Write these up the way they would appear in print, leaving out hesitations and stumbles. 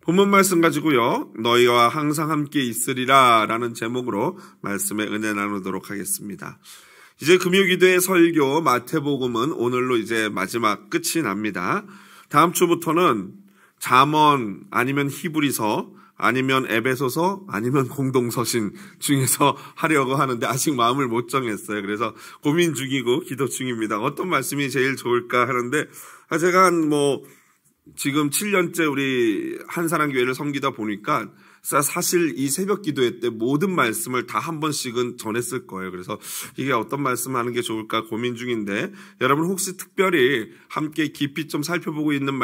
본문 말씀 가지고요, 너희와 항상 함께 있으리라 라는 제목으로 말씀의 은혜 나누도록 하겠습니다. 이제 금요기도의 설교 마태복음은 오늘로 이제 마지막 끝이 납니다. 다음 주부터는 잠언 아니면 히브리서 아니면 에베소서 아니면 공동서신 중에서 하려고 하는데 아직 마음을 못 정했어요. 그래서 고민 중이고 기도 중입니다. 어떤 말씀이 제일 좋을까 하는데, 제가 지금 7년째 우리 한사랑교회를 섬기다 보니까 사실 이 새벽 기도회 때 모든 말씀을 다 한 번씩은 전했을 거예요. 그래서 이게 어떤 말씀 하는 게 좋을까 고민 중인데, 여러분 혹시 특별히 함께 깊이 좀 살펴보고 있는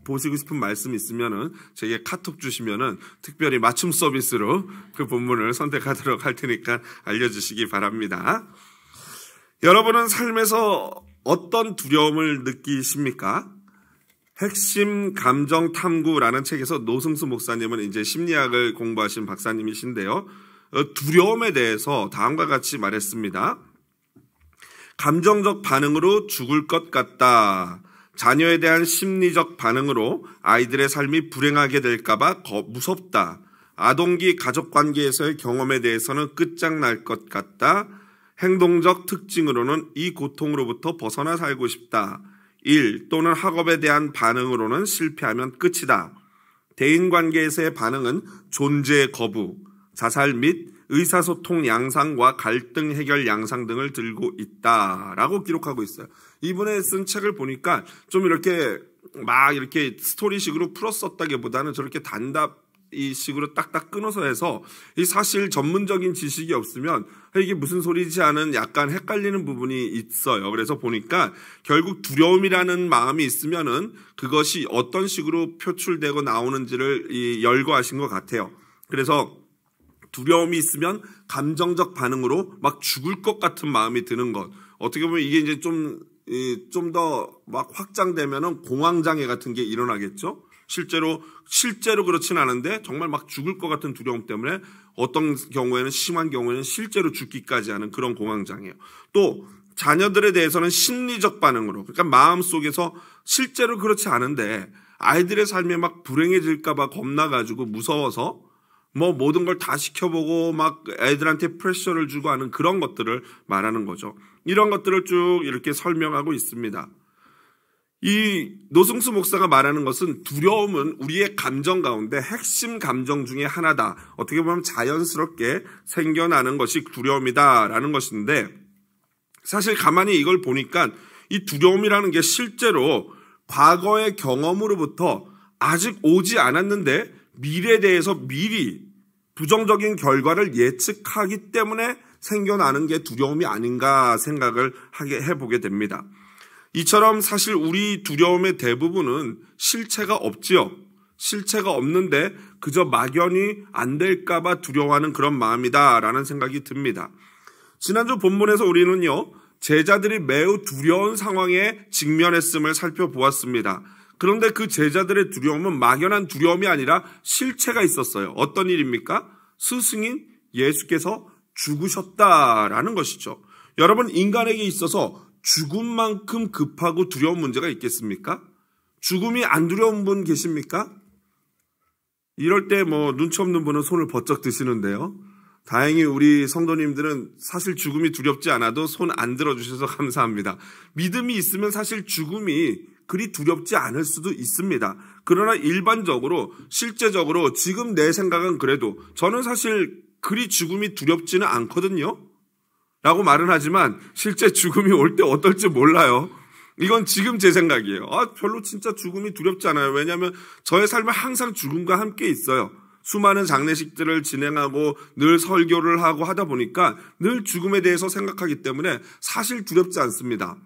보시고 싶은 말씀 있으면은 제게 카톡 주시면은 특별히 맞춤 서비스로 그 본문을 선택하도록 할 테니까 알려주시기 바랍니다. 여러분은 삶에서 어떤 두려움을 느끼십니까? 핵심 감정 탐구라는 책에서 노승수 목사님은 이제 심리학을 공부하신 박사님이신데요. 두려움에 대해서 다음과 같이 말했습니다. 감정적 반응으로 죽을 것 같다. 자녀에 대한 심리적 반응으로 아이들의 삶이 불행하게 될까봐 무섭다. 아동기 가족관계에서의 경험에 대해서는 끝장날 것 같다. 행동적 특징으로는 이 고통으로부터 벗어나 살고 싶다. 일 또는 학업에 대한 반응으로는 실패하면 끝이다. 대인관계에서의 반응은 존재 거부, 자살 및 의사소통 양상과 갈등 해결 양상 등을 들고 있다라고 기록하고 있어요. 이분의 쓴 책을 보니까 좀 이렇게 스토리식으로 풀었었다기보다는 저렇게 이 식으로 딱딱 끊어서 해서 이 사실 전문적인 지식이 없으면 이게 무슨 소리지 하는 약간 헷갈리는 부분이 있어요. 그래서 보니까 결국 두려움이라는 마음이 있으면은 그것이 어떤 식으로 표출되고 나오는지를 열거하신 것 같아요. 그래서 두려움이 있으면 감정적 반응으로 막 죽을 것 같은 마음이 드는 것. 어떻게 보면 이게 이제 좀 더 막 확장되면은 공황장애 같은 게 일어나겠죠? 실제로 그렇진 않은데 정말 막 죽을 것 같은 두려움 때문에 어떤 경우에는 심한 경우에는 실제로 죽기까지 하는 그런 공황장애예요. 또 자녀들에 대해서는 심리적 반응으로, 그러니까 마음속에서 실제로 그렇지 않은데 아이들의 삶이 막 불행해질까 봐 겁나가지고 무서워서 모든 걸 다 시켜보고 막 애들한테 프레셔를 주고 하는 그런 것들을 말하는 거죠. 이런 것들을 쭉 이렇게 설명하고 있습니다. 이 노승수 목사가 말하는 것은 두려움은 우리의 감정 가운데 핵심 감정 중에 하나다. 어떻게 보면 자연스럽게 생겨나는 것이 두려움이다라는 것인데, 사실 가만히 이걸 보니까 이 두려움이라는 게 실제로 과거의 경험으로부터 아직 오지 않았는데 미래에 대해서 미리 부정적인 결과를 예측하기 때문에 생겨나는 게 두려움이 아닌가 생각을 해보게 됩니다. 이처럼 사실 우리 두려움의 대부분은 실체가 없지요. 실체가 없는데 그저 막연히 안 될까봐 두려워하는 그런 마음이다라는 생각이 듭니다. 지난주 본문에서 우리는요, 제자들이 매우 두려운 상황에 직면했음을 살펴보았습니다. 그런데 그 제자들의 두려움은 막연한 두려움이 아니라 실체가 있었어요. 어떤 일입니까? 스승인 예수께서 죽으셨다라는 것이죠. 여러분, 인간에게 있어서 죽음만큼 급하고 두려운 문제가 있겠습니까? 죽음이 안 두려운 분 계십니까? 이럴 때 눈치 없는 분은 손을 번쩍 드시는데요. 다행히 우리 성도님들은 사실 죽음이 두렵지 않아도 손 안 들어주셔서 감사합니다. 믿음이 있으면 사실 죽음이 그리 두렵지 않을 수도 있습니다. 그러나 일반적으로 실제적으로 지금 내 생각은 그래도 저는 사실 그리 죽음이 두렵지는 않거든요. 라고 말은 하지만 실제 죽음이 올 때 어떨지 몰라요. 이건 지금 제 생각이에요. 별로 진짜 죽음이 두렵지 않아요. 왜냐하면 저의 삶은 항상 죽음과 함께 있어요. 수많은 장례식들을 진행하고 늘 설교를 하고 하다 보니까 늘 죽음에 대해서 생각하기 때문에 사실 두렵지 않습니다.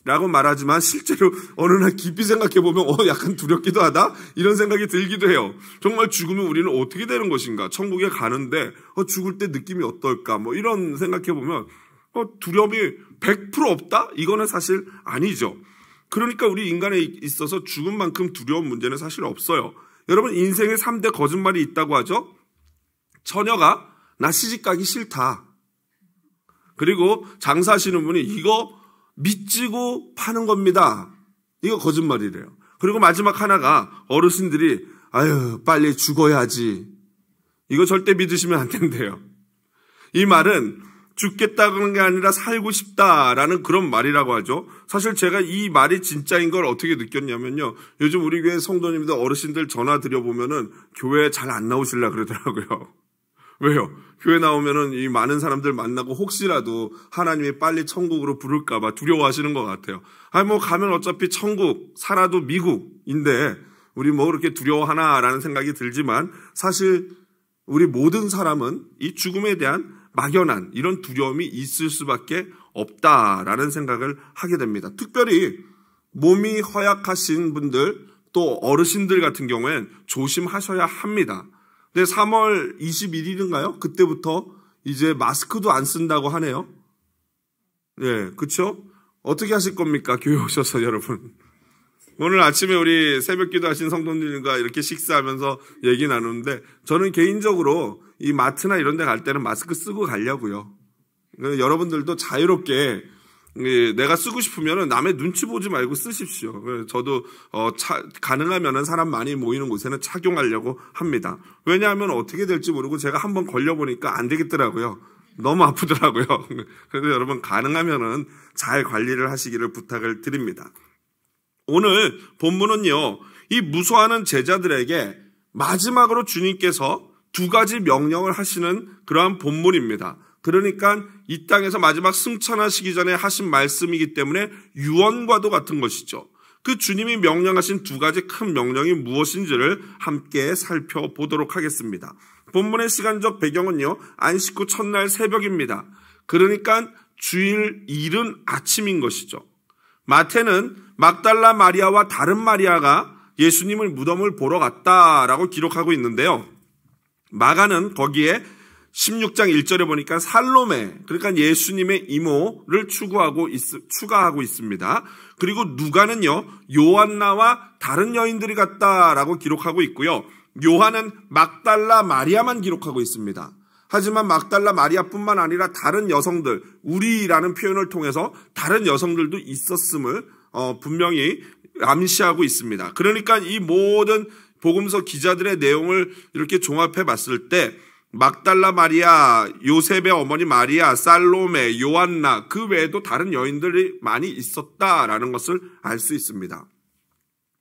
라고 말하지만 실제로 어느 날 깊이 생각해보면 약간 두렵기도 하다? 이런 생각이 들기도 해요. 정말 죽으면 우리는 어떻게 되는 것인가? 천국에 가는데 죽을 때 느낌이 어떨까? 이런 생각해보면 두려움이 100% 없다? 이거는 사실 아니죠. 그러니까 우리 인간에 있어서 죽음만큼 두려운 문제는 사실 없어요. 여러분, 인생에 3대 거짓말이 있다고 하죠? 처녀가 나 시집가기 싫다. 그리고 장사하시는 분이 이거 믿지고 파는 겁니다. 이거 거짓말이래요. 그리고 마지막 하나가 어르신들이 아유, 빨리 죽어야지. 이거 절대 믿으시면 안 된대요. 이 말은 죽겠다는 게 아니라 살고 싶다라는 그런 말이라고 하죠. 사실 제가 이 말이 진짜인 걸 어떻게 느꼈냐면요. 요즘 우리 교회 성도님들 어르신들 전화 드려보면은 교회 잘 안 나오실라 그러더라고요. 왜요? 교회 나오면은 이 많은 사람들 만나고 혹시라도 하나님이 빨리 천국으로 부를까봐 두려워하시는 것 같아요. 아니, 뭐 가면 어차피 천국, 살아도 미국인데 우리 뭐 그렇게 두려워하나라는 생각이 들지만 사실 우리 모든 사람은 이 죽음에 대한 막연한 이런 두려움이 있을 수밖에 없다라는 생각을 하게 됩니다. 특별히 몸이 허약하신 분들 또 어르신들 같은 경우엔 조심하셔야 합니다. 근데 3월 21일인가요? 그때부터 이제 마스크도 안 쓴다고 하네요. 네, 그렇죠? 어떻게 하실 겁니까? 교회 오셔서 여러분. 오늘 아침에 우리 새벽 기도하신 성도님들과 이렇게 식사하면서 얘기 나누는데 저는 개인적으로 이 마트나 이런 데 갈 때는 마스크 쓰고 가려고요. 여러분들도 자유롭게 내가 쓰고 싶으면 남의 눈치 보지 말고 쓰십시오. 저도 가능하면 사람 많이 모이는 곳에는 착용하려고 합니다. 왜냐하면 어떻게 될지 모르고 제가 한번 걸려보니까 안 되겠더라고요. 너무 아프더라고요. 그래서 여러분 가능하면 잘 관리를 하시기를 부탁을 드립니다. 오늘 본문은요, 이 무소하는 제자들에게 마지막으로 주님께서 두 가지 명령을 하시는 그러한 본문입니다. 그러니까 이 땅에서 마지막 승천하시기 전에 하신 말씀이기 때문에 유언과도 같은 것이죠. 그 주님이 명령하신 두 가지 큰 명령이 무엇인지를 함께 살펴보도록 하겠습니다. 본문의 시간적 배경은요, 안식 후 첫날 새벽입니다. 그러니까 주일 이른 아침인 것이죠. 마태는 막달라 마리아와 다른 마리아가 예수님을 무덤을 보러 갔다라고 기록하고 있는데요. 마가는 거기에 16장 1절에 보니까 살로메, 그러니까 예수님의 이모를 추가하고 있습니다. 그리고 누가는요, 요한나와 다른 여인들이 갔다라고 기록하고 있고요. 요한은 막달라 마리아만 기록하고 있습니다. 하지만 막달라 마리아뿐만 아니라 다른 여성들, 우리라는 표현을 통해서 다른 여성들도 있었음을 분명히 암시하고 있습니다. 그러니까 이 모든 복음서 기자들의 내용을 이렇게 종합해 봤을 때 막달라 마리아, 요셉의 어머니 마리아, 살로메, 요한나 그 외에도 다른 여인들이 많이 있었다라는 것을 알 수 있습니다.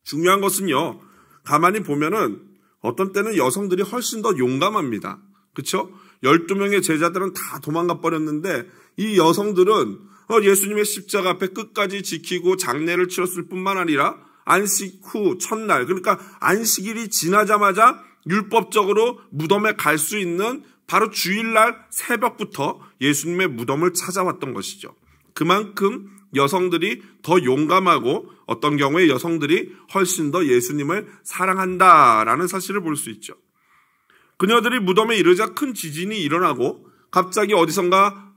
중요한 것은요, 가만히 보면은 어떤 때는 여성들이 훨씬 더 용감합니다. 그렇죠? 12명의 제자들은 다 도망가 버렸는데 이 여성들은 예수님의 십자가 앞에 끝까지 지키고 장례를 치렀을 뿐만 아니라 안식 후 첫날, 그러니까 안식일이 지나자마자 율법적으로 무덤에 갈 수 있는 바로 주일날 새벽부터 예수님의 무덤을 찾아왔던 것이죠. 그만큼 여성들이 더 용감하고 어떤 경우에 여성들이 훨씬 더 예수님을 사랑한다라는 사실을 볼 수 있죠. 그녀들이 무덤에 이르자 큰 지진이 일어나고 갑자기 어디선가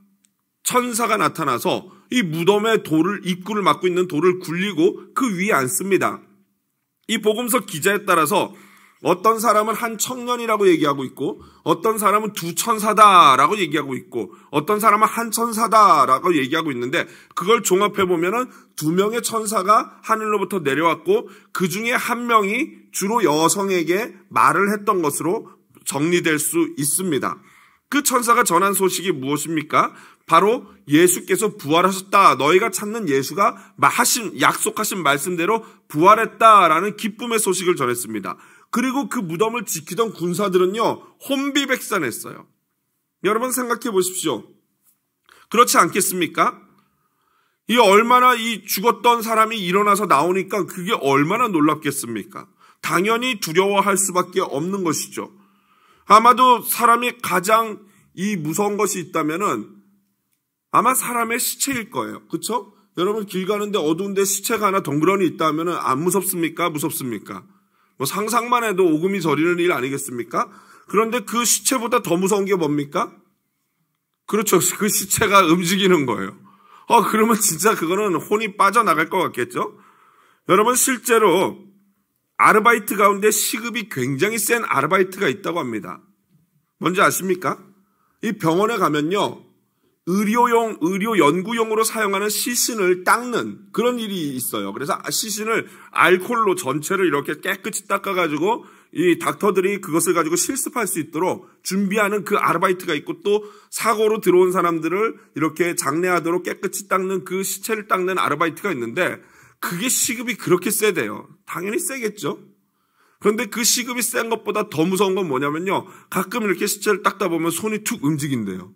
천사가 나타나서 이 무덤의 입구를 막고 있는 돌을 굴리고 그 위에 앉습니다. 이 복음서 기자에 따라서 어떤 사람은 한 청년이라고 얘기하고 있고 어떤 사람은 두 천사다라고 얘기하고 있고 어떤 사람은 한 천사다라고 얘기하고 있는데 그걸 종합해보면은 두 명의 천사가 하늘로부터 내려왔고 그 중에 한 명이 주로 여성에게 말을 했던 것으로 정리될 수 있습니다. 그 천사가 전한 소식이 무엇입니까? 바로 예수께서 부활하셨다. 너희가 찾는 예수가 약속하신 말씀대로 부활했다라는 기쁨의 소식을 전했습니다. 그리고 그 무덤을 지키던 군사들은요, 혼비백산했어요. 여러분 생각해 보십시오. 그렇지 않겠습니까? 얼마나 죽었던 사람이 일어나서 나오니까 그게 얼마나 놀랍겠습니까? 당연히 두려워할 수밖에 없는 것이죠. 아마도 사람이 가장 무서운 것이 있다면은 아마 사람의 시체일 거예요. 그렇죠? 여러분 길 가는데 어두운데 시체가 하나 덩그러니 있다면은 안 무섭습니까? 무섭습니까? 상상만 해도 오금이 저리는 일 아니겠습니까? 그런데 그 시체보다 더 무서운 게 뭡니까? 그렇죠. 그 시체가 움직이는 거예요. 그러면 진짜 그거는 혼이 빠져나갈 것 같겠죠? 여러분 실제로 아르바이트 가운데 시급이 굉장히 센 아르바이트가 있다고 합니다. 뭔지 아십니까? 이 병원에 가면요, 의료 연구용으로 사용하는 시신을 닦는 그런 일이 있어요. 그래서 시신을 알코올로 전체를 이렇게 깨끗이 닦아가지고 이 닥터들이 그것을 가지고 실습할 수 있도록 준비하는 그 아르바이트가 있고, 또 사고로 들어온 사람들을 이렇게 장례하도록 깨끗이 닦는 그 시체를 닦는 아르바이트가 있는데, 그게 시급이 그렇게 세대요. 당연히 세겠죠. 그런데 그 시급이 센 것보다 더 무서운 건 뭐냐면요, 가끔 이렇게 시체를 닦다 보면 손이 툭 움직인대요.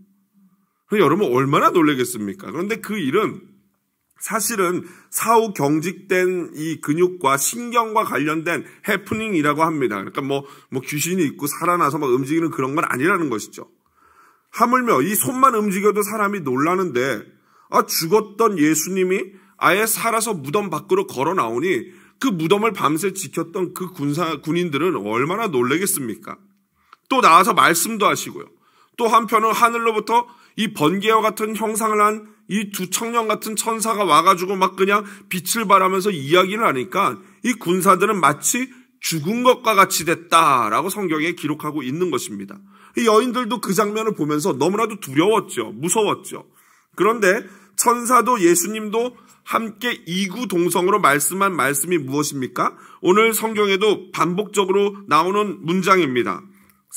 여러분 얼마나 놀라겠습니까? 그런데 그 일은 사실은 사후 경직된 이 근육과 신경과 관련된 해프닝이라고 합니다. 그러니까 뭐 귀신이 있고 살아나서 막 움직이는 그런 건 아니라는 것이죠. 하물며 이 손만 움직여도 사람이 놀라는데, 죽었던 예수님이 아예 살아서 무덤 밖으로 걸어 나오니 그 무덤을 밤새 지켰던 그 군인들은 얼마나 놀라겠습니까? 또 나와서 말씀도 하시고요. 또 한편은 하늘로부터 이 번개와 같은 형상을 한 이 두 청년 같은 천사가 와가지고 막 그냥 빛을 발하면서 이야기를 하니까 이 군사들은 마치 죽은 것과 같이 됐다라고 성경에 기록하고 있는 것입니다. 이 여인들도 그 장면을 보면서 너무나도 두려웠죠. 무서웠죠. 그런데 천사도 예수님도 함께 이구동성으로 말씀한 말씀이 무엇입니까? 오늘 성경에도 반복적으로 나오는 문장입니다.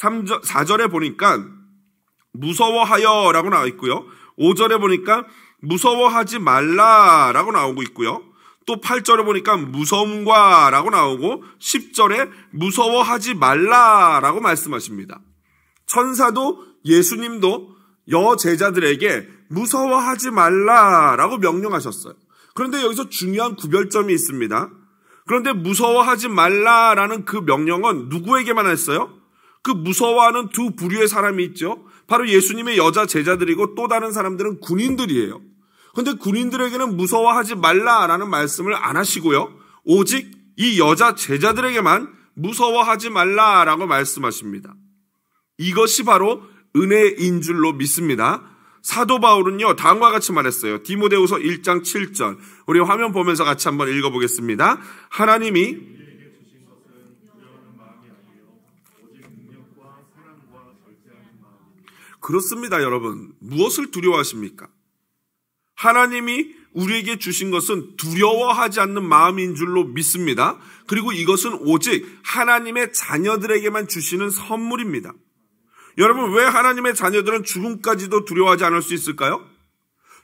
4절에 보니까 무서워하여라고 나와 있고요. 5절에 보니까 무서워하지 말라라고 나오고 있고요. 또 8절에 보니까 무서움과라고 나오고 10절에 무서워하지 말라라고 말씀하십니다. 천사도 예수님도 여제자들에게 무서워하지 말라라고 명령하셨어요. 그런데 여기서 중요한 구별점이 있습니다. 그런데 무서워하지 말라라는 그 명령은 누구에게만 했어요? 그 무서워하는 두 부류의 사람이 있죠. 바로 예수님의 여자 제자들이고, 또 다른 사람들은 군인들이에요. 그런데 군인들에게는 무서워하지 말라라는 말씀을 안 하시고요, 오직 이 여자 제자들에게만 무서워하지 말라라고 말씀하십니다. 이것이 바로 은혜인 줄로 믿습니다. 사도 바울은요, 다음과 같이 말했어요. 디모데후서 1장 7절. 우리 화면 보면서 같이 한번 읽어보겠습니다. 하나님이 그렇습니다, 여러분. 무엇을 두려워하십니까? 하나님이 우리에게 주신 것은 두려워하지 않는 마음인 줄로 믿습니다. 그리고 이것은 오직 하나님의 자녀들에게만 주시는 선물입니다. 여러분, 왜 하나님의 자녀들은 죽음까지도 두려워하지 않을 수 있을까요?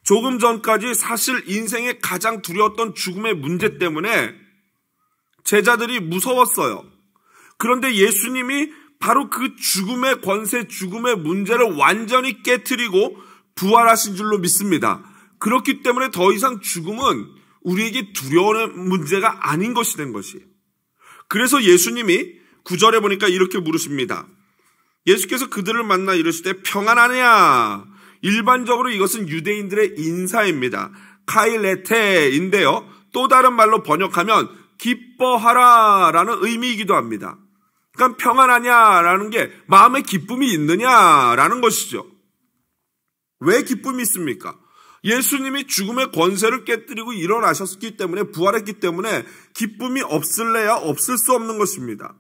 조금 전까지 사실 인생에 가장 두려웠던 죽음의 문제 때문에 제자들이 무서웠어요. 그런데 예수님이 바로 그 죽음의 권세, 죽음의 문제를 완전히 깨트리고 부활하신 줄로 믿습니다. 그렇기 때문에 더 이상 죽음은 우리에게 두려운 문제가 아닌 것이 된 것이에요. 그래서 예수님이 9절에 보니까 이렇게 물으십니다. 예수께서 그들을 만나 이르시되 평안하냐? 일반적으로 이것은 유대인들의 인사입니다. 카일레테인데요. 또 다른 말로 번역하면 기뻐하라라는 의미이기도 합니다. 그러니까 평안하냐라는 게 마음에 기쁨이 있느냐라는 것이죠. 왜 기쁨이 있습니까? 예수님이 죽음의 권세를 깨뜨리고 일어나셨기 때문에, 부활했기 때문에 기쁨이 없을래야 없을 수 없는 것입니다.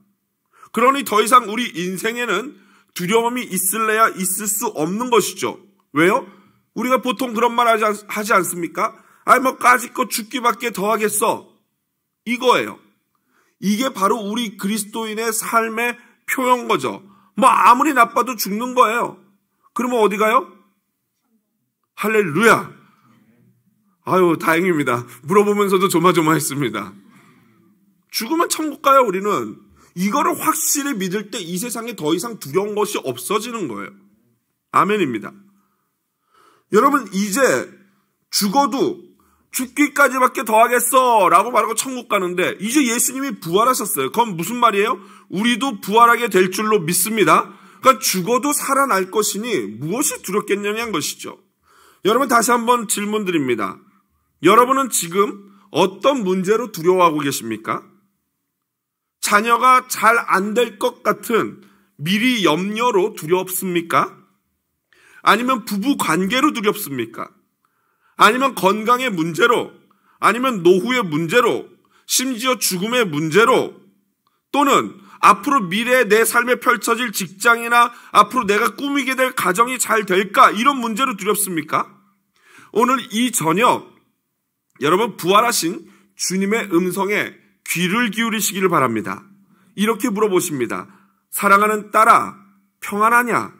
그러니 더 이상 우리 인생에는 두려움이 있을래야 있을 수 없는 것이죠. 왜요? 우리가 보통 그런 말 하지 않습니까? 까짓것 죽기밖에 더 하겠어. 이거예요. 이게 바로 우리 그리스도인의 삶의 표현 거죠. 아무리 나빠도 죽는 거예요. 그러면 어디 가요? 할렐루야. 다행입니다. 물어보면서도 조마조마했습니다. 죽으면 천국 가요, 우리는. 이거를 확실히 믿을 때 이 세상에 더 이상 두려운 것이 없어지는 거예요. 아멘입니다. 여러분, 이제 죽어도 죽기까지밖에 더 하겠어 라고 말하고 천국 가는데, 이제 예수님이 부활하셨어요. 그건 무슨 말이에요? 우리도 부활하게 될 줄로 믿습니다. 그러니까 죽어도 살아날 것이니 무엇이 두렵겠느냐는 것이죠. 여러분, 다시 한번 질문 드립니다. 여러분은 지금 어떤 문제로 두려워하고 계십니까? 자녀가 잘 안 될 것 같은 미리 염려로 두렵습니까? 아니면 부부 관계로 두렵습니까? 아니면 건강의 문제로, 아니면 노후의 문제로, 심지어 죽음의 문제로, 또는 앞으로 미래에 내 삶에 펼쳐질 직장이나 앞으로 내가 꾸미게 될 가정이 잘 될까? 이런 문제로 두렵습니까? 오늘 이 저녁 여러분 부활하신 주님의 음성에 귀를 기울이시기를 바랍니다. 이렇게 물어보십니다. 사랑하는 딸아, 평안하냐?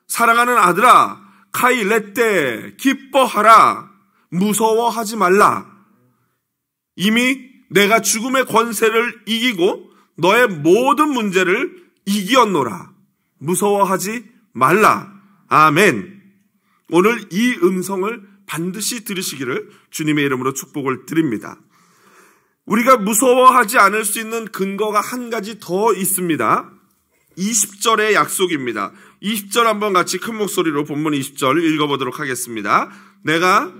사랑하는 아들아, 카이레떼, 기뻐하라. 무서워하지 말라. 이미 내가 죽음의 권세를 이기고 너의 모든 문제를 이기었노라. 무서워하지 말라. 아멘. 오늘 이 음성을 반드시 들으시기를 주님의 이름으로 축복을 드립니다. 우리가 무서워하지 않을 수 있는 근거가 한 가지 더 있습니다. 20절의 약속입니다. 20절 한번 같이 큰 목소리로 본문 20절 읽어보도록 하겠습니다. 내가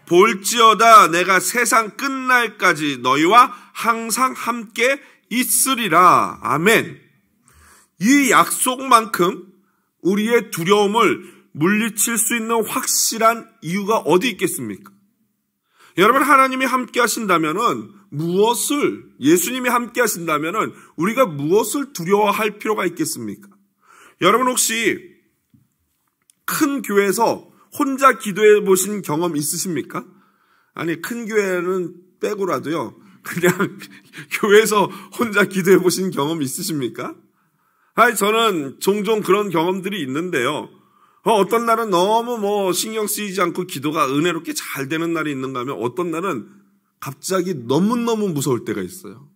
볼지어다 내가 세상 끝날까지 너희와 항상 함께 있으리라. 아멘. 이 약속만큼 우리의 두려움을 물리칠 수 있는 확실한 이유가 어디 있겠습니까? 여러분, 하나님이 함께 하신다면은 예수님이 함께 하신다면은 우리가 무엇을 두려워할 필요가 있겠습니까? 여러분, 혹시 큰 교회에서 혼자 기도해 보신 경험 있으십니까? 아니, 큰 교회는 빼고라도요, 그냥 교회에서 혼자 기도해 보신 경험 있으십니까? 아니, 저는 종종 그런 경험들이 있는데요. 어떤 날은 너무 신경 쓰이지 않고 기도가 은혜롭게 잘 되는 날이 있는가 하면 어떤 날은 갑자기 너무너무 무서울 때가 있어요.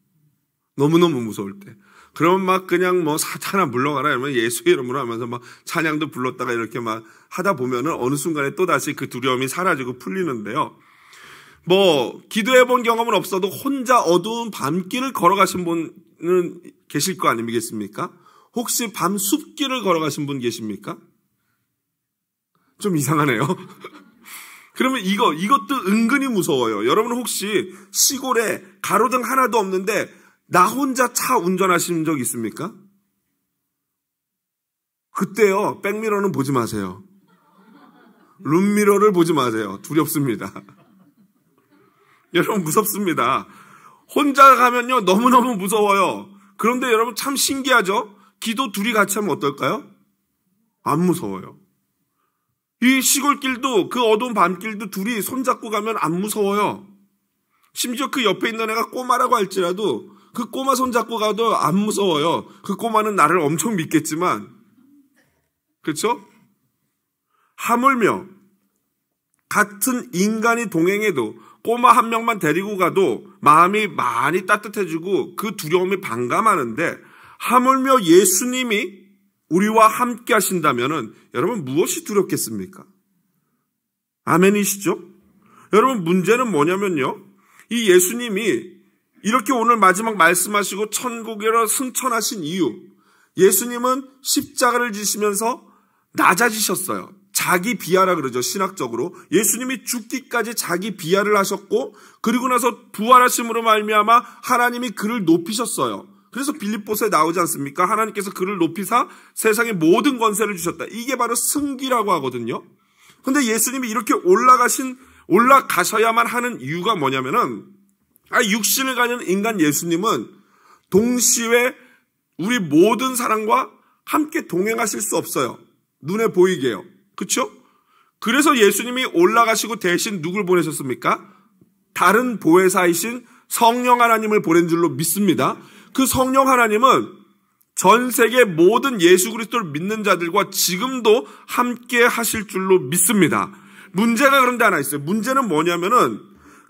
너무너무 무서울 때. 그러면 막 그냥 사탄아 물러가라 이러면 예수의 이름으로 하면서 막 찬양도 불렀다가 이렇게 막 하다 보면은 어느 순간에 또다시 그 두려움이 사라지고 풀리는데요. 기도해 본 경험은 없어도 혼자 어두운 밤길을 걸어가신 분은 계실 거 아니겠습니까? 혹시 밤 숲길을 걸어가신 분 계십니까? 좀 이상하네요. 그러면 이것도 은근히 무서워요. 여러분 혹시 시골에 가로등 하나도 없는데 나 혼자 차 운전하신 적 있습니까? 그때요, 백미러는 보지 마세요. 룸미러를 보지 마세요. 두렵습니다. 여러분 무섭습니다. 혼자 가면요 너무너무 무서워요. 그런데 여러분 참 신기하죠? 기도 둘이 같이 하면 어떨까요? 안 무서워요. 이 시골길도 그 어두운 밤길도 둘이 손잡고 가면 안 무서워요. 심지어 그 옆에 있는 애가 꼬마라고 할지라도 그 꼬마 손잡고 가도 안 무서워요. 그 꼬마는 나를 엄청 믿겠지만, 그렇죠? 하물며 같은 인간이 동행해도 꼬마 한 명만 데리고 가도 마음이 많이 따뜻해지고 그 두려움이 반감하는데, 하물며 예수님이 우리와 함께 하신다면은 여러분 무엇이 두렵겠습니까? 아멘이시죠? 여러분 문제는 뭐냐면요, 이 예수님이 이렇게 오늘 마지막 말씀하시고 천국으로 승천하신 이유, 예수님은 십자가를 지시면서 낮아지셨어요. 자기 비하라 그러죠. 신학적으로 예수님이 죽기까지 자기 비하를 하셨고, 그리고 나서 부활하심으로 말미암아 하나님이 그를 높이셨어요. 그래서 빌립보서에 나오지 않습니까? 하나님께서 그를 높이사 세상의 모든 권세를 주셨다. 이게 바로 승기라고 하거든요. 근데 예수님이 이렇게 올라가셔야만 하는 이유가 뭐냐면은, 육신을 가진 인간 예수님은 동시에 우리 모든 사람과 함께 동행하실 수 없어요. 눈에 보이게요. 그렇죠? 그래서 예수님이 올라가시고 대신 누굴 보내셨습니까? 다른 보혜사이신 성령 하나님을 보낸 줄로 믿습니다. 그 성령 하나님은 전 세계 모든 예수 그리스도를 믿는 자들과 지금도 함께 하실 줄로 믿습니다. 문제가 그런데 하나 있어요. 문제는 뭐냐면은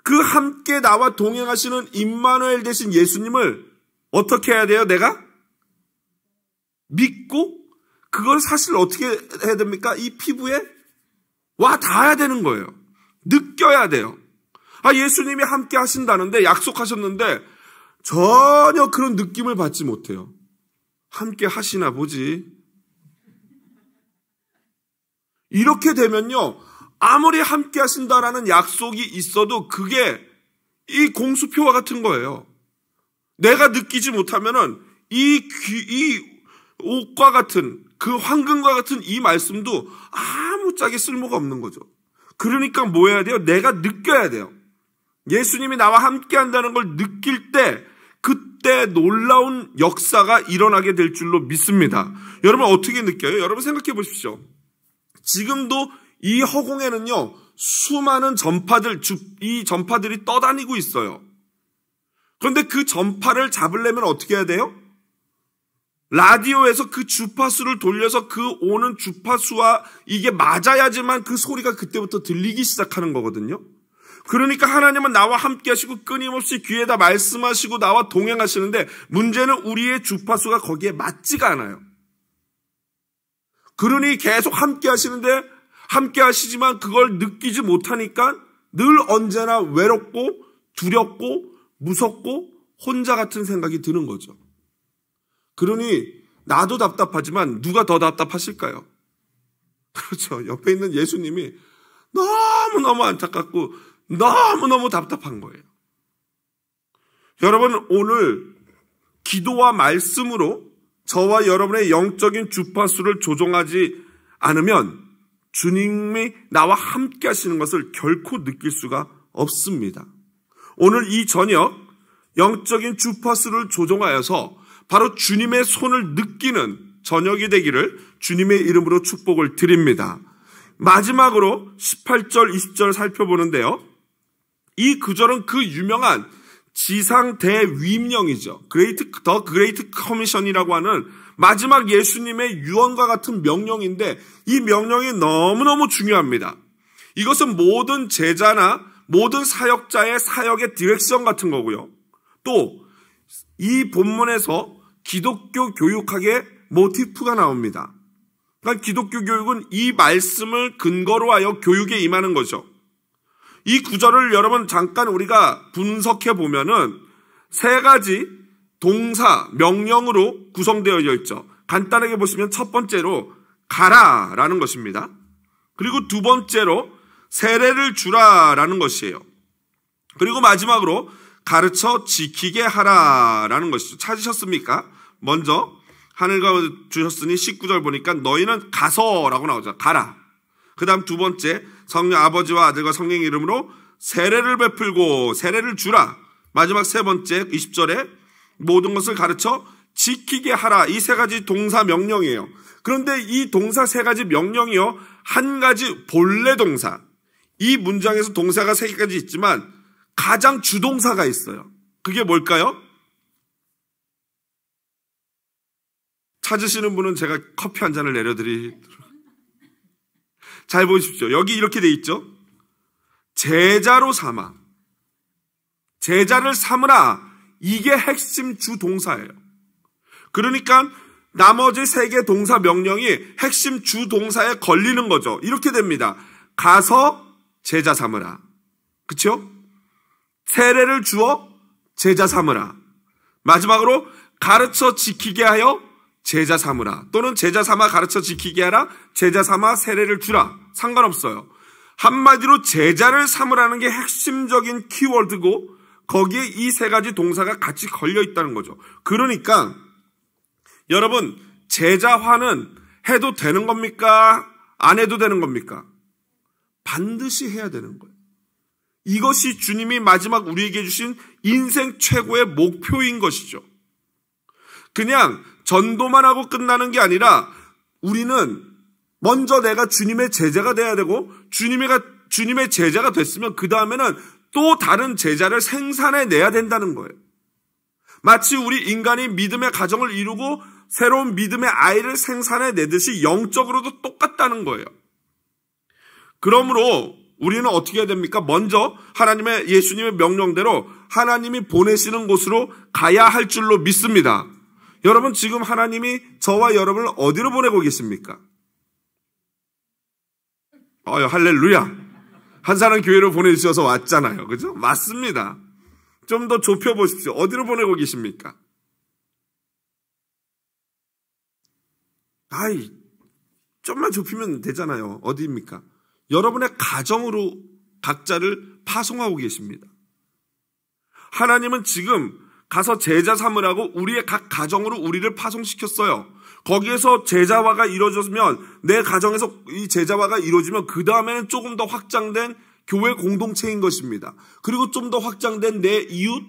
그 함께 나와 동행하시는 임마누엘 되신 예수님을 어떻게 해야 돼요? 내가 믿고 그걸 사실 어떻게 해야 됩니까? 이 피부에 와 닿아야 되는 거예요. 느껴야 돼요. 예수님이 함께 하신다는데, 약속하셨는데 전혀 그런 느낌을 받지 못해요. 함께 하시나 보지. 이렇게 되면요, 아무리 함께 하신다라는 약속이 있어도 그게 이 공수표와 같은 거예요. 내가 느끼지 못하면은 이 옷과 같은, 그 황금과 같은 이 말씀도 아무짝에 쓸모가 없는 거죠. 그러니까 뭐 해야 돼요? 내가 느껴야 돼요. 예수님이 나와 함께 한다는 걸 느낄 때 그때 놀라운 역사가 일어나게 될 줄로 믿습니다. 여러분 어떻게 느껴요? 여러분 생각해 보십시오. 지금도 이 허공에는요, 수많은 이 전파들이 떠다니고 있어요. 그런데 그 전파를 잡으려면 어떻게 해야 돼요? 라디오에서 그 주파수를 돌려서 그 오는 주파수와 이게 맞아야지만 그 소리가 그때부터 들리기 시작하는 거거든요. 그러니까 하나님은 나와 함께 하시고 끊임없이 귀에다 말씀하시고 나와 동행하시는데 문제는 우리의 주파수가 거기에 맞지가 않아요. 그러니 계속 함께 하시는데 함께 하시지만 그걸 느끼지 못하니까 늘 언제나 외롭고 두렵고 무섭고 혼자 같은 생각이 드는 거죠. 그러니 나도 답답하지만 누가 더 답답하실까요? 그렇죠. 옆에 있는 예수님이 너무너무 안타깝고 너무너무 답답한 거예요. 여러분 오늘 기도와 말씀으로 저와 여러분의 영적인 주파수를 조종하지 않으면 주님이 나와 함께 하시는 것을 결코 느낄 수가 없습니다. 오늘 이 저녁 영적인 주파수를 조종하여서 바로 주님의 손을 느끼는 저녁이 되기를 주님의 이름으로 축복을 드립니다. 마지막으로 18절, 20절 살펴보는데요. 이 구절은 그 유명한 지상 대위명이죠. 더 그레이트 커미션이라고 하는 마지막 예수님의 유언과 같은 명령인데 이 명령이 너무너무 중요합니다. 이것은 모든 제자나 모든 사역자의 사역의 디렉션 같은 거고요. 또 이 본문에서 기독교 교육학의 모티프가 나옵니다. 그러니까 기독교 교육은 이 말씀을 근거로 하여 교육에 임하는 거죠. 이 구절을 여러분 잠깐 우리가 분석해 보면은 세 가지 동사, 명령으로 구성되어 있죠. 간단하게 보시면 첫 번째로 가라라는 것입니다. 그리고 두 번째로 세례를 주라라는 것이에요. 그리고 마지막으로 가르쳐 지키게 하라라는 것이죠. 찾으셨습니까? 먼저 하늘과 주셨으니 19절 보니까 너희는 가서라고 나오죠. 가라. 그 다음 두 번째 성령 아버지와 아들과 성령의 이름으로 세례를 베풀고 세례를 주라. 마지막 세 번째 20절에 모든 것을 가르쳐 지키게 하라. 이 세 가지 동사 명령이에요. 그런데 이 동사 세 가지 명령이요, 한 가지 본래 동사. 이 문장에서 동사가 세 가지 있지만 가장 주동사가 있어요. 그게 뭘까요? 찾으시는 분은 제가 커피 한 잔을 내려드리도록. 잘 보십시오. 여기 이렇게 돼 있죠. 제자로 삼아. 제자를 삼으라. 이게 핵심 주동사예요. 그러니까 나머지 세 개 동사 명령이 핵심 주동사에 걸리는 거죠. 이렇게 됩니다. 가서 제자 삼으라. 그렇죠? 세례를 주어 제자 삼으라. 마지막으로 가르쳐 지키게 하여 제자 삼으라. 또는 제자 삼아 가르쳐 지키게 하라. 제자 삼아 세례를 주라. 상관없어요. 한마디로 제자를 삼으라는 게 핵심적인 키워드고 거기에 이 세 가지 동사가 같이 걸려 있다는 거죠. 그러니까 여러분 제자화는 해도 되는 겁니까? 안 해도 되는 겁니까? 반드시 해야 되는 거예요. 이것이 주님이 마지막 우리에게 주신 인생 최고의 목표인 것이죠. 그냥 전도만 하고 끝나는 게 아니라 우리는 먼저 내가 주님의 제자가 돼야 되고 주님의 제자가 됐으면 그 다음에는 또 다른 제자를 생산해내야 된다는 거예요. 마치 우리 인간이 믿음의 가정을 이루고 새로운 믿음의 아이를 생산해내듯이 영적으로도 똑같다는 거예요. 그러므로 우리는 어떻게 해야 됩니까? 먼저 예수님의 명령대로 하나님이 보내시는 곳으로 가야 할 줄로 믿습니다. 여러분 지금 하나님이 저와 여러분을 어디로 보내고 계십니까? 할렐루야. 한사람 교회로 보내주셔서 왔잖아요. 그죠? 맞습니다. 좀 더 좁혀보십시오. 어디로 보내고 계십니까? 좀만 좁히면 되잖아요. 어디입니까? 여러분의 가정으로 각자를 파송하고 계십니다. 하나님은 지금 가서 제자 삼으라고 우리의 각 가정으로 우리를 파송시켰어요. 거기에서 제자화가 이루어졌으면 내 가정에서 이 제자화가 이루어지면 그 다음에는 조금 더 확장된 교회 공동체인 것입니다. 그리고 좀 더 확장된 내 이웃,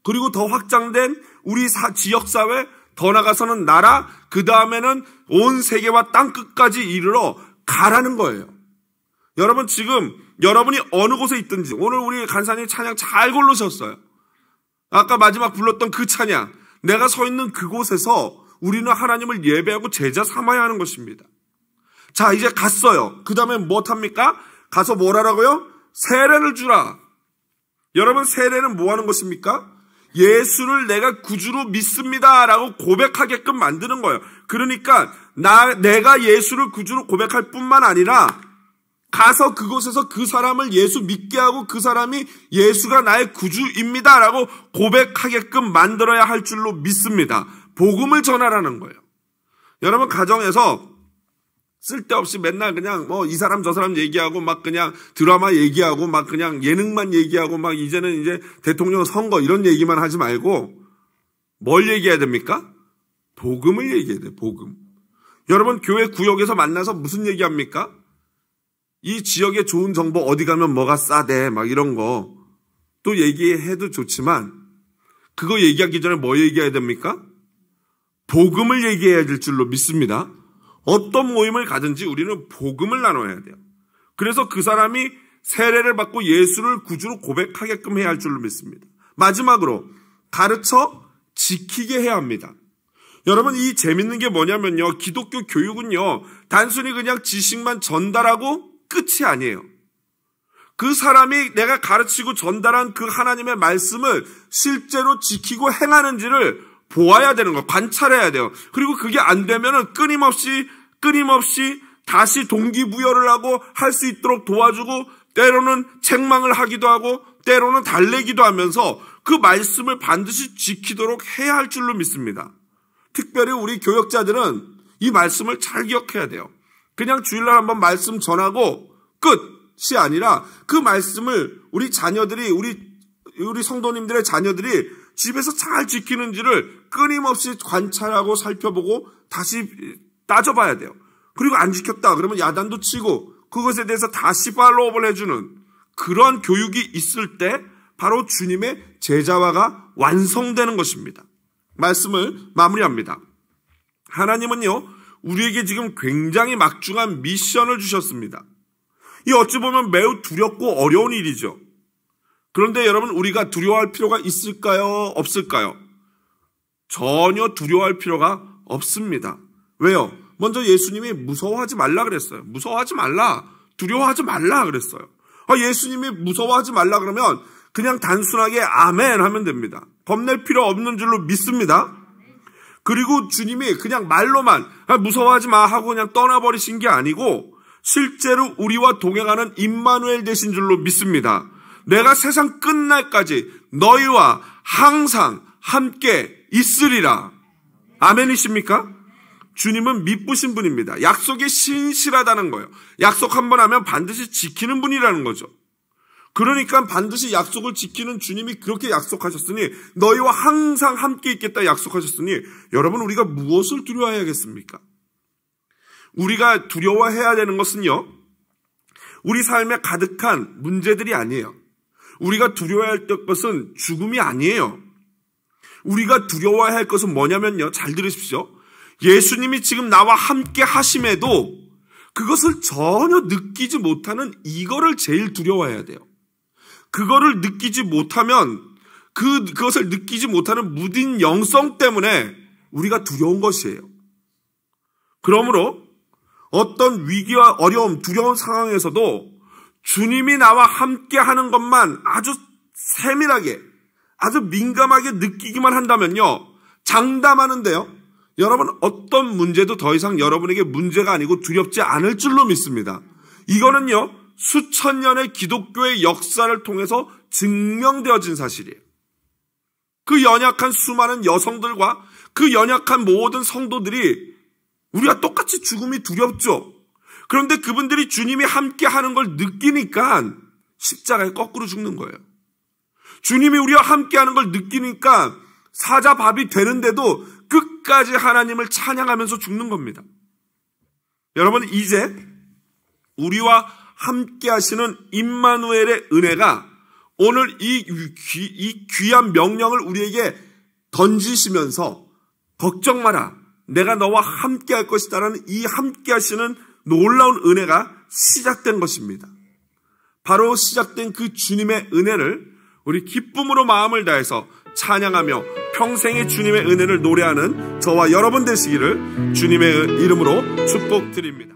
그리고 더 확장된 우리 지역사회, 더 나아가서는 나라, 그 다음에는 온 세계와 땅끝까지 이르러 가라는 거예요. 여러분 지금 여러분이 어느 곳에 있든지 오늘 우리 간사님 찬양 잘 고르셨어요. 아까 마지막 불렀던 그 찬양, 내가 서 있는 그곳에서 우리는 하나님을 예배하고 제자 삼아야 하는 것입니다. 자, 이제 갔어요. 그 다음에 뭐 합니까? 가서 뭘 하라고요? 세례를 주라. 여러분 세례는 뭐 하는 것입니까? 예수를 내가 구주로 믿습니다라고 고백하게끔 만드는 거예요. 그러니까 내가 예수를 구주로 고백할 뿐만 아니라 가서 그곳에서 그 사람을 예수 믿게 하고 그 사람이 예수가 나의 구주입니다라고 고백하게끔 만들어야 할 줄로 믿습니다. 복음을 전하라는 거예요. 여러분 가정에서 쓸데없이 맨날 그냥 이 사람 저 사람 얘기하고 막 그냥 드라마 얘기하고 막 그냥 예능만 얘기하고 막 이제는 이제 대통령 선거 이런 얘기만 하지 말고 뭘 얘기해야 됩니까? 복음을 얘기해야 돼요. 복음. 여러분 교회 구역에서 만나서 무슨 얘기합니까? 이 지역에 좋은 정보 어디 가면 뭐가 싸대 막 이런 거 또 얘기해도 좋지만 그거 얘기하기 전에 뭐 얘기해야 됩니까? 복음을 얘기해야 될 줄로 믿습니다. 어떤 모임을 가든지 우리는 복음을 나눠야 돼요. 그래서 그 사람이 세례를 받고 예수를 구주로 고백하게끔 해야 할 줄로 믿습니다. 마지막으로 가르쳐 지키게 해야 합니다. 여러분 이 재밌는 게 뭐냐면요. 기독교 교육은요. 단순히 그냥 지식만 전달하고 끝이 아니에요. 그 사람이 내가 가르치고 전달한 그 하나님의 말씀을 실제로 지키고 행하는지를 보아야 되는 거, 관찰해야 돼요. 그리고 그게 안 되면은 끊임없이 다시 동기부여를 하고 할 수 있도록 도와주고 때로는 책망을 하기도 하고 때로는 달래기도 하면서 그 말씀을 반드시 지키도록 해야 할 줄로 믿습니다. 특별히 우리 교역자들은 이 말씀을 잘 기억해야 돼요. 그냥 주일날 한번 말씀 전하고 끝이 아니라 그 말씀을 우리 자녀들이 우리 성도님들의 자녀들이 집에서 잘 지키는지를 끊임없이 관찰하고 살펴보고 다시 따져봐야 돼요. 그리고 안 지켰다 그러면 야단도 치고 그것에 대해서 다시 팔로우업을 해주는 그런 교육이 있을 때 바로 주님의 제자화가 완성되는 것입니다. 말씀을 마무리합니다. 하나님은요 우리에게 지금 굉장히 막중한 미션을 주셨습니다. 이 어찌 보면 매우 두렵고 어려운 일이죠. 그런데 여러분 우리가 두려워할 필요가 있을까요? 없을까요? 전혀 두려워할 필요가 없습니다. 왜요? 먼저 예수님이 무서워하지 말라 그랬어요. 무서워하지 말라. 두려워하지 말라 그랬어요. 예수님이 무서워하지 말라 그러면 그냥 단순하게 아멘 하면 됩니다. 겁낼 필요 없는 줄로 믿습니다. 그리고 주님이 그냥 말로만 무서워하지 마 하고 그냥 떠나버리신 게 아니고 실제로 우리와 동행하는 임마누엘 되신 줄로 믿습니다. 내가 세상 끝날까지 너희와 항상 함께 있으리라. 아멘이십니까? 주님은 미쁘신 분입니다. 약속이 신실하다는 거예요. 약속 한번 하면 반드시 지키는 분이라는 거죠. 그러니까 반드시 약속을 지키는 주님이 그렇게 약속하셨으니 너희와 항상 함께 있겠다 약속하셨으니 여러분 우리가 무엇을 두려워해야겠습니까? 우리가 두려워해야 되는 것은요. 우리 삶에 가득한 문제들이 아니에요. 우리가 두려워해야 할 것은 죽음이 아니에요. 우리가 두려워해야 할 것은 뭐냐면요. 잘 들으십시오. 예수님이 지금 나와 함께 하심에도 그것을 전혀 느끼지 못하는 이거를 제일 두려워해야 돼요. 그거를 느끼지 못하면 그것을 느끼지 못하는 무딘 영성 때문에 우리가 두려운 것이에요. 그러므로 어떤 위기와 어려움, 두려운 상황에서도 주님이 나와 함께 하는 것만 아주 세밀하게, 아주 민감하게 느끼기만 한다면요. 장담하는데요. 여러분 어떤 문제도 더 이상 여러분에게 문제가 아니고 두렵지 않을 줄로 믿습니다. 이거는요. 수천 년의 기독교의 역사를 통해서 증명되어진 사실이에요. 그 연약한 수많은 여성들과 그 연약한 모든 성도들이 우리가 똑같이 죽음이 두렵죠. 그런데 그분들이 주님이 함께 하는 걸 느끼니까 십자가에 거꾸로 죽는 거예요. 주님이 우리와 함께 하는 걸 느끼니까 사자밥이 되는데도 끝까지 하나님을 찬양하면서 죽는 겁니다. 여러분, 이제 우리와 함께 하시는 임마누엘의 은혜가 오늘 이 귀한 명령을 우리에게 던지시면서 걱정 마라, 내가 너와 함께 할 것이다라는 이 함께 하시는 놀라운 은혜가 시작된 것입니다. 바로 시작된 그 주님의 은혜를 우리 기쁨으로 마음을 다해서 찬양하며 평생의 주님의 은혜를 노래하는 저와 여러분 되시기를 주님의 이름으로 축복드립니다.